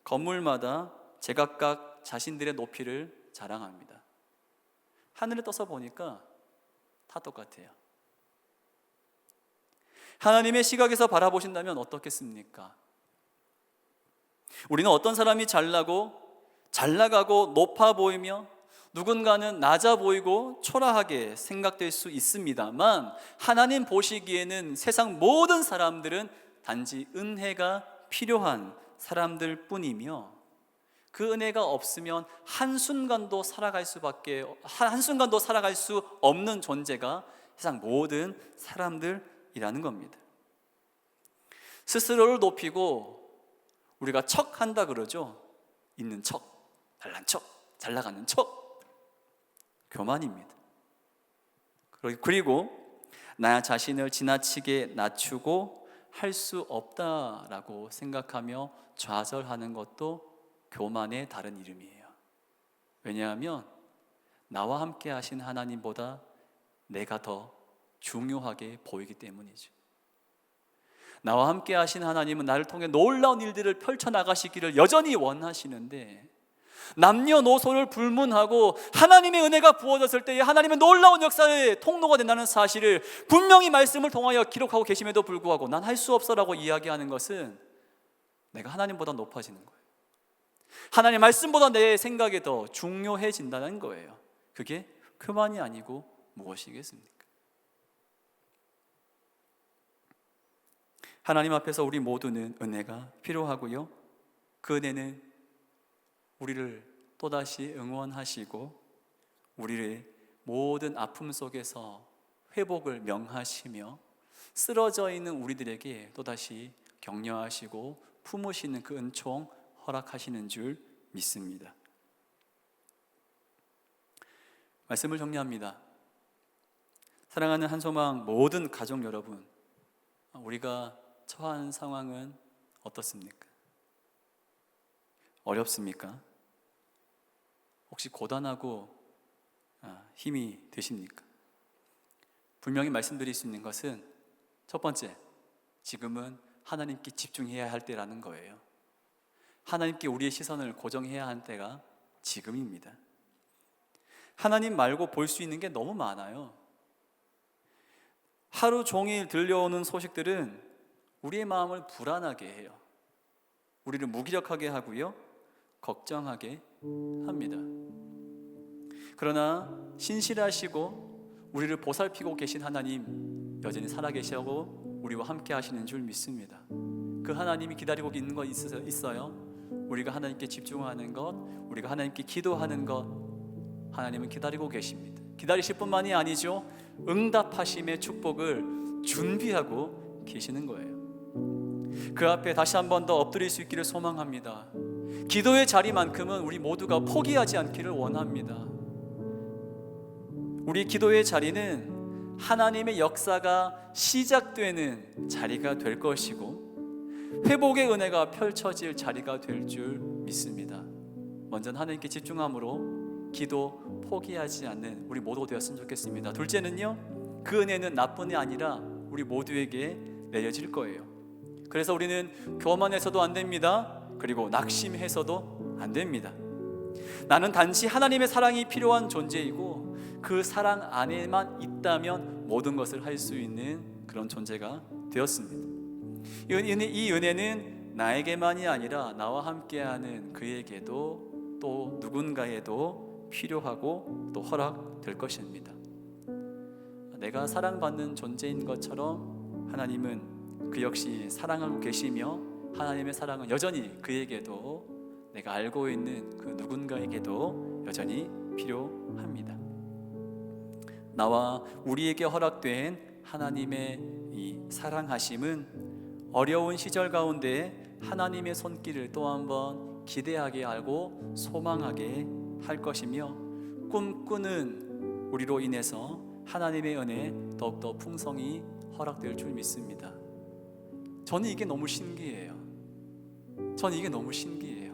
건물마다 제각각 자신들의 높이를 자랑합니다. 하늘에 떠서 보니까 다 똑같아요. 하나님의 시각에서 바라보신다면 어떻겠습니까? 우리는 어떤 사람이 잘 나가고 높아 보이며 누군가는 낮아 보이고 초라하게 생각될 수 있습니다만 하나님 보시기에는 세상 모든 사람들은 단지 은혜가 필요한 사람들 뿐이며 그 은혜가 없으면 한순간도 살아갈 수 없는 존재가 세상 모든 사람들이라는 겁니다. 스스로를 높이고 우리가 척한다 그러죠. 있는 척, 잘난 척, 잘 나가는 척, 교만입니다. 그리고 나 자신을 지나치게 낮추고 할 수 없다라고 생각하며 좌절하는 것도 교만의 다른 이름이에요. 왜냐하면 나와 함께 하신 하나님보다 내가 더 중요하게 보이기 때문이죠. 나와 함께 하신 하나님은 나를 통해 놀라운 일들을 펼쳐나가시기를 여전히 원하시는데 남녀노소를 불문하고 하나님의 은혜가 부어졌을 때에 하나님의 놀라운 역사의 통로가 된다는 사실을 분명히 말씀을 통하여 기록하고 계심에도 불구하고 난 할 수 없어라고 이야기하는 것은 내가 하나님보다 높아지는 거예요. 하나님 말씀보다 내 생각이 더 중요해진다는 거예요. 그게 교만이 아니고 무엇이겠습니까? 하나님 앞에서 우리 모두는 은혜가 필요하고요, 그 은혜는 우리를 또다시 응원하시고 우리의 모든 아픔 속에서 회복을 명하시며 쓰러져 있는 우리들에게 또다시 격려하시고 품으시는 그 은총 허락하시는 줄 믿습니다. 말씀을 정리합니다. 사랑하는 한소망 모든 가족 여러분, 우리가 처한 상황은 어떻습니까? 어렵습니까? 혹시 고단하고 힘이 드십니까? 분명히 말씀드릴 수 있는 것은 첫 번째, 지금은 하나님께 집중해야 할 때라는 거예요. 하나님께 우리의 시선을 고정해야 하는 때가 지금입니다. 하나님 말고 볼 수 있는 게 너무 많아요. 하루 종일 들려오는 소식들은 우리의 마음을 불안하게 해요. 우리를 무기력하게 하고요, 걱정하게 합니다. 그러나 신실하시고 우리를 보살피고 계신 하나님 여전히 살아계시고 우리와 함께 하시는 줄 믿습니다. 그 하나님이 기다리고 있는 거 있어요. 우리가 하나님께 집중하는 것, 우리가 하나님께 기도하는 것, 하나님은 기다리고 계십니다. 기다리실 뿐만이 아니죠, 응답하심의 축복을 준비하고 계시는 거예요. 그 앞에 다시 한 번 더 엎드릴 수 있기를 소망합니다. 기도의 자리만큼은 우리 모두가 포기하지 않기를 원합니다. 우리 기도의 자리는 하나님의 역사가 시작되는 자리가 될 것이고 회복의 은혜가 펼쳐질 자리가 될 줄 믿습니다. 먼저는 하나님께 집중함으로 기도 포기하지 않는 우리 모두 되었으면 좋겠습니다. 둘째는요, 그 은혜는 나뿐이 아니라 우리 모두에게 내려질 거예요. 그래서 우리는 교만해서도 안 됩니다. 그리고 낙심해서도 안 됩니다. 나는 단지 하나님의 사랑이 필요한 존재이고 그 사랑 안에만 있다면 모든 것을 할 수 있는 그런 존재가 되었습니다. 이 은혜는 나에게만이 아니라 나와 함께하는 그에게도 또 누군가에도 필요하고 또 허락될 것입니다. 내가 사랑받는 존재인 것처럼 하나님은 그 역시 사랑하고 계시며 하나님의 사랑은 여전히 그에게도 내가 알고 있는 그 누군가에게도 여전히 필요합니다. 나와 우리에게 허락된 하나님의 이 사랑하심은 어려운 시절 가운데 하나님의 손길을 또 한번 기대하게 하고 소망하게 할 것이며, 꿈꾸는 우리로 인해서 하나님의 은혜 더욱더 풍성히 허락될 줄 믿습니다. 저는 이게 너무 신기해요. 저는 이게 너무 신기해요.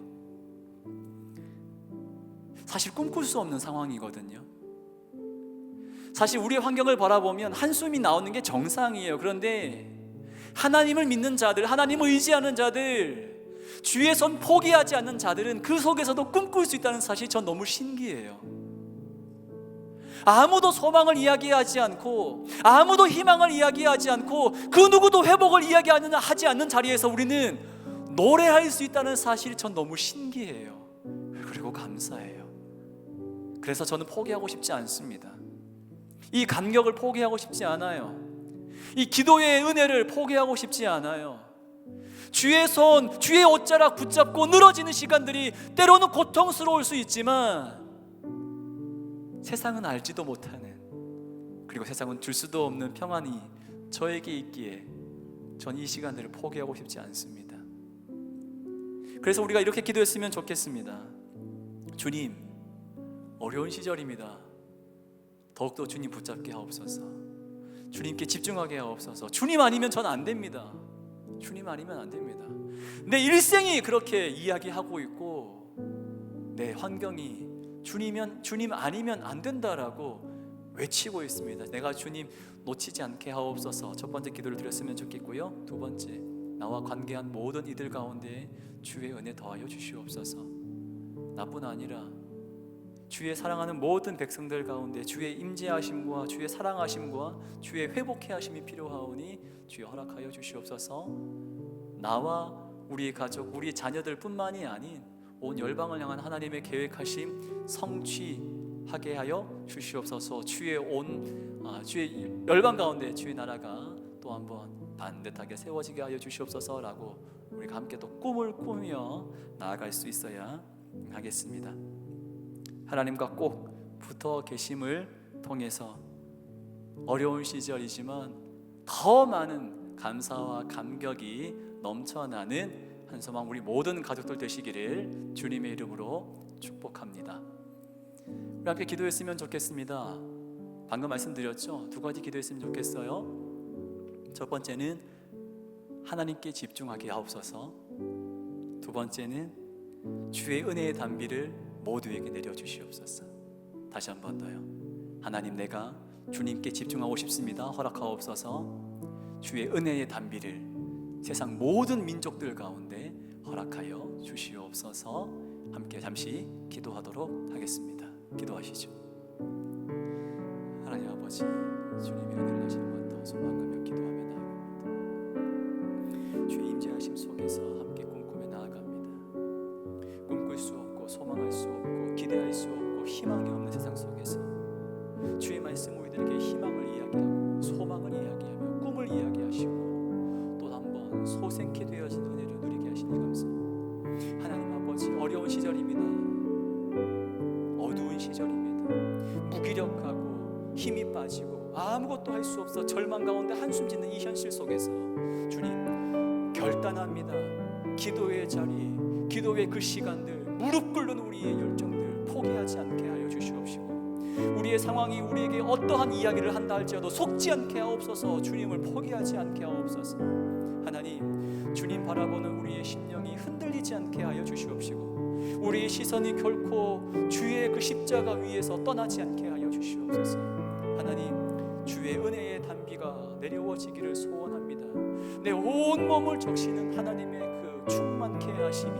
사실 꿈꿀 수 없는 상황이거든요. 사실 우리의 환경을 바라보면 한숨이 나오는 게 정상이에요. 그런데 하나님을 믿는 자들, 하나님을 의지하는 자들, 주의 손 포기하지 않는 자들은 그 속에서도 꿈꿀 수 있다는 사실이 전 너무 신기해요. 아무도 소망을 이야기하지 않고, 아무도 희망을 이야기하지 않고, 그 누구도 회복을 이야기하지 않는 자리에서 우리는 노래할 수 있다는 사실이 전 너무 신기해요. 그리고 감사해요. 그래서 저는 포기하고 싶지 않습니다. 이 감격을 포기하고 싶지 않아요. 이 기도의 은혜를 포기하고 싶지 않아요. 주의 손, 주의 옷자락 붙잡고 늘어지는 시간들이 때로는 고통스러울 수 있지만, 세상은 알지도 못하는, 그리고 세상은 줄 수도 없는 평안이 저에게 있기에 전 이 시간들을 포기하고 싶지 않습니다. 그래서 우리가 이렇게 기도했으면 좋겠습니다. 주님, 어려운 시절입니다. 더욱더 주님 붙잡게 하옵소서. 주님께 집중하게 하옵소서. 주님 아니면 전 안 됩니다. 주님 아니면 안 됩니다. 내 일생이 그렇게 이야기하고 있고, 내 환경이 주님 아니면 안 된다라고 외치고 있습니다. 내가 주님 놓치지 않게 하옵소서. 첫 번째 기도를 드렸으면 좋겠고요. 두 번째, 나와 관계한 모든 이들 가운데 주의 은혜 더하여 주시옵소서. 나뿐 아니라 주의 사랑하는 모든 백성들 가운데 주의 임재하심과 주의 사랑하심과 주의 회복해 하심이 필요하오니 주여 허락하여 주시옵소서. 나와 우리 가족, 우리 자녀들뿐만이 아닌 온 열방을 향한 하나님의 계획하심 성취하게 하여 주시옵소서. 주의 열방 가운데 주의 나라가 또 한번 반듯하게 세워지게 하여 주시옵소서라고 우리가 함께 또 꿈을 꾸며 나아갈 수 있어야 하겠습니다. 하나님과 꼭 붙어 계심을 통해서 어려운 시절이지만 더 많은 감사와 감격이 넘쳐나는 한소망 우리 모든 가족들 되시기를 주님의 이름으로 축복합니다. 우리 함께 기도했으면 좋겠습니다. 방금 말씀드렸죠? 두 가지 기도했으면 좋겠어요. 첫 번째는 하나님께 집중하게 하옵소서. 두 번째는 주의 은혜의 단비를 모두에게 내려주시옵소서. 다시 한 번 더요. 하나님, 내가 주님께 집중하고 싶습니다. 허락하옵소서. 주의 은혜의 단비를 세상 모든 민족들 가운데 허락하여 주시옵소서. 함께 잠시 기도하도록 하겠습니다. 기도하시죠. 하나님 아버지, 주님의 은혜를 하시는 것 더 소망하며 기도하며 나아갑니다. 주의 임재하심 속에서 함께 꿈꾸며 나아갑니다. 꿈꿀 수 없고 소망할 수 없고 기대할 수 없고 희망이 없는 세상 속에서 주의 말씀 우리들에게 희망을 이야기하고 소망을 이야기하며 꿈을 이야기하시고 또 한 번 소생케 되어진 은혜를 누리게 하시니 감사합니다. 하나님 아버지, 어려운 시절입니다. 어두운 시절입니다. 무기력하고 힘이 빠지고 아무것도 할 수 없어 절망 가운데 한숨 짓는 이 현실 속에서 주님, 결단합니다. 기도의 자리, 기도의 그 시간들, 무릎 꿇는 우리의 열정들 포기하지 않게 하여 주시옵시고, 우리의 상황이 우리에게 어떠한 이야기를 한다 할지라도 속지 않게 하옵소서. 주님을 포기하지 않게 하옵소서. 하나님, 주님 바라보는 우리의 심령이 흔들리지 않게 하여 주시옵시고, 우리의 시선이 결코 주의 그 십자가 위에서 떠나지 않게 하여 주시옵소서. 하나님, 주의 은혜의 단비가 내려오지기를 소원합니다. 내 온몸을 적시는 하나님의 그 충만케 하심이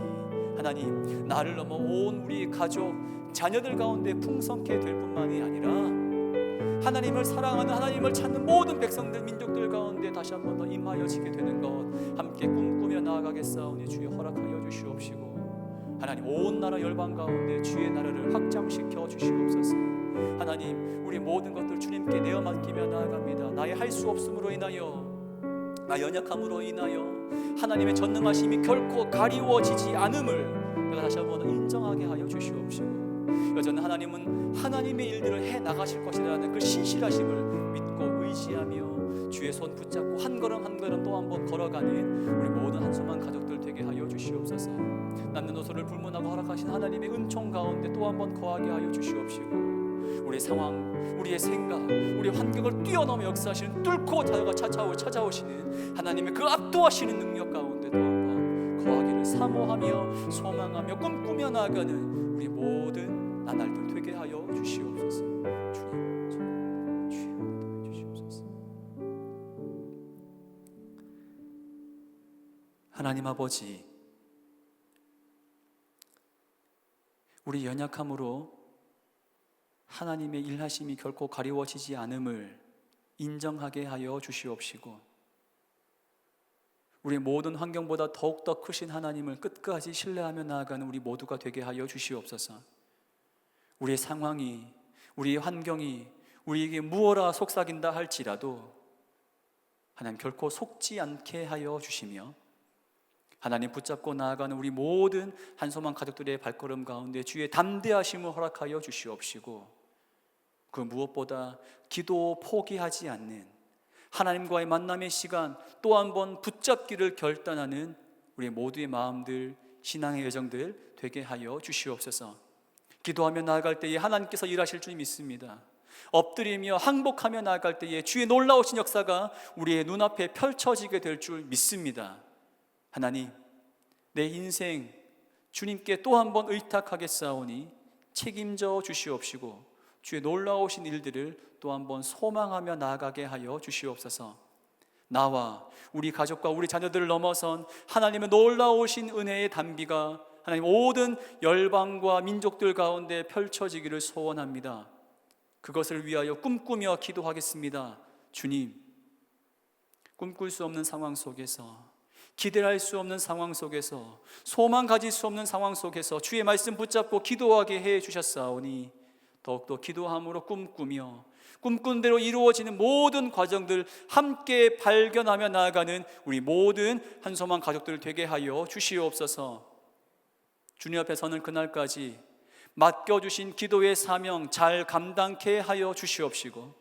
하나님, 나를 넘어 온 우리 가족, 자녀들 가운데 풍성케 될 뿐만이 아니라 하나님을 사랑하는, 하나님을 찾는 모든 백성들, 민족들 가운데 다시 한 번 더 임하여지게 되는 것 함께 꿈꾸며 나아가겠사오니 주여 허락하여 주시옵시고, 하나님 온 나라 열방 가운데 주의 나라를 확장시켜 주시옵소서. 하나님, 우리 모든 것들 주님께 내어 맡기며 나아갑니다. 나의 할 수 없음으로 인하여, 나 연약함으로 인하여 하나님의 전능하심이 결코 가리워지지 않음을 내가 다시 한번 인정하게 하여 주시옵시고, 여전히 하나님은 하나님의 일들을 해 나가실 것이라는 그 신실하심을 믿고 의지하며 주의 손 붙잡고 한 걸음 한 걸음 또 한 번 걸어가는 우리 모든 한소만 가족들 되게 하여 주시옵소서. 남녀노소를 불문하고 허락하신 하나님의 은총 가운데 또 한 번 거하게 하여 주시옵시고, 우리의 상황, 우리의 생각, 우리의 환경을 뛰어넘어 역사하시는 뚫고 찾아오시는 하나님의 그 압도하시는 능력 가운데 또 한 번 거하기를 사모하며 소망하며 꿈꾸며 나아가는 우리 모든 나날들 되게 하여 주시옵소서. 주님, 주여 주시옵소서. 하나님 아버지, 우리 연약함으로 하나님의 일하심이 결코 가리워지지 않음을 인정하게 하여 주시옵시고, 우리 모든 환경보다 더욱더 크신 하나님을 끝까지 신뢰하며 나아가는 우리 모두가 되게 하여 주시옵소서. 우리의 상황이, 우리의 환경이 우리에게 무엇라 속삭인다 할지라도 하나님 결코 속지 않게 하여 주시며, 하나님 붙잡고 나아가는 우리 모든 한소만 가족들의 발걸음 가운데 주의 담대하심을 허락하여 주시옵시고, 그 무엇보다 기도 포기하지 않는 하나님과의 만남의 시간 또 한 번 붙잡기를 결단하는 우리 모두의 마음들, 신앙의 여정들 되게 하여 주시옵소서. 기도하며 나아갈 때에 하나님께서 일하실 줄 믿습니다. 엎드리며 항복하며 나아갈 때에 주의 놀라우신 역사가 우리의 눈앞에 펼쳐지게 될 줄 믿습니다. 하나님, 내 인생 주님께 또 한 번 의탁하겠사오니 책임져 주시옵시고, 주의 놀라우신 일들을 또 한 번 소망하며 나아가게 하여 주시옵소서. 나와 우리 가족과 우리 자녀들을 넘어선 하나님의 놀라우신 은혜의 단비가 하나님 모든 열방과 민족들 가운데 펼쳐지기를 소원합니다. 그것을 위하여 꿈꾸며 기도하겠습니다. 주님, 꿈꿀 수 없는 상황 속에서, 기대할 수 없는 상황 속에서, 소망 가질 수 없는 상황 속에서 주의 말씀 붙잡고 기도하게 해 주셨사오니 더욱더 기도함으로 꿈꾸며 꿈꾼 대로 이루어지는 모든 과정들 함께 발견하며 나아가는 우리 모든 한소만 가족들 되게 하여 주시옵소서. 주님 앞에 서는 그날까지 맡겨주신 기도의 사명 잘 감당케 하여 주시옵시고,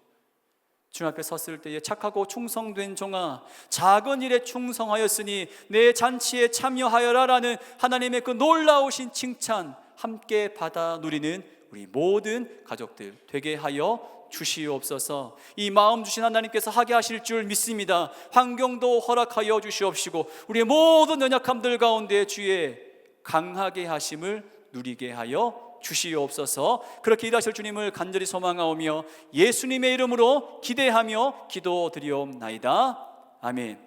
주님 앞에 섰을 때에 착하고 충성된 종아, 작은 일에 충성하였으니 내 잔치에 참여하여라라는 하나님의 그 놀라우신 칭찬 함께 받아 누리는 우리 모든 가족들 되게 하여 주시옵소서. 이 마음 주신 하나님께서 하게 하실 줄 믿습니다. 환경도 허락하여 주시옵시고, 우리의 모든 연약함들 가운데 주의 강하게 하심을 누리게 하여 주시옵소서. 그렇게 일하실 주님을 간절히 소망하오며 예수님의 이름으로 기대하며 기도드리옵나이다. 아멘.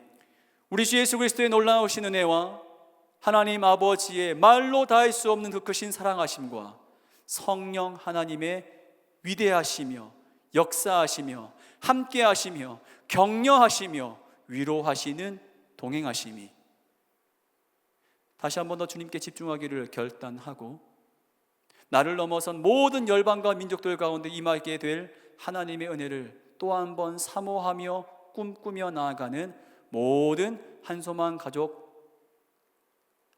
우리 주 예수 그리스도의 놀라우신 은혜와 하나님 아버지의 말로 다할 수 없는 그 크신 사랑하심과 성령 하나님의 위대하시며 역사하시며 함께하시며 격려하시며 위로하시는 동행하심이 다시 한 번 더 주님께 집중하기를 결단하고, 나를 넘어선 모든 열방과 민족들 가운데 임하게 될 하나님의 은혜를 또 한 번 사모하며 꿈꾸며 나아가는 모든 한소만 가족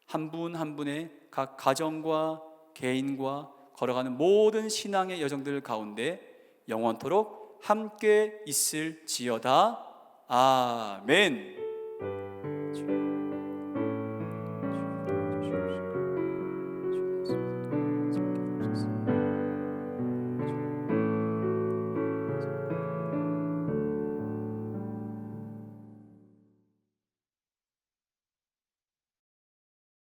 한 분 한 분의 각 가정과 개인과 걸어가는 모든 신앙의 여정들 가운데 영원토록 함께 있을지어다. 아멘.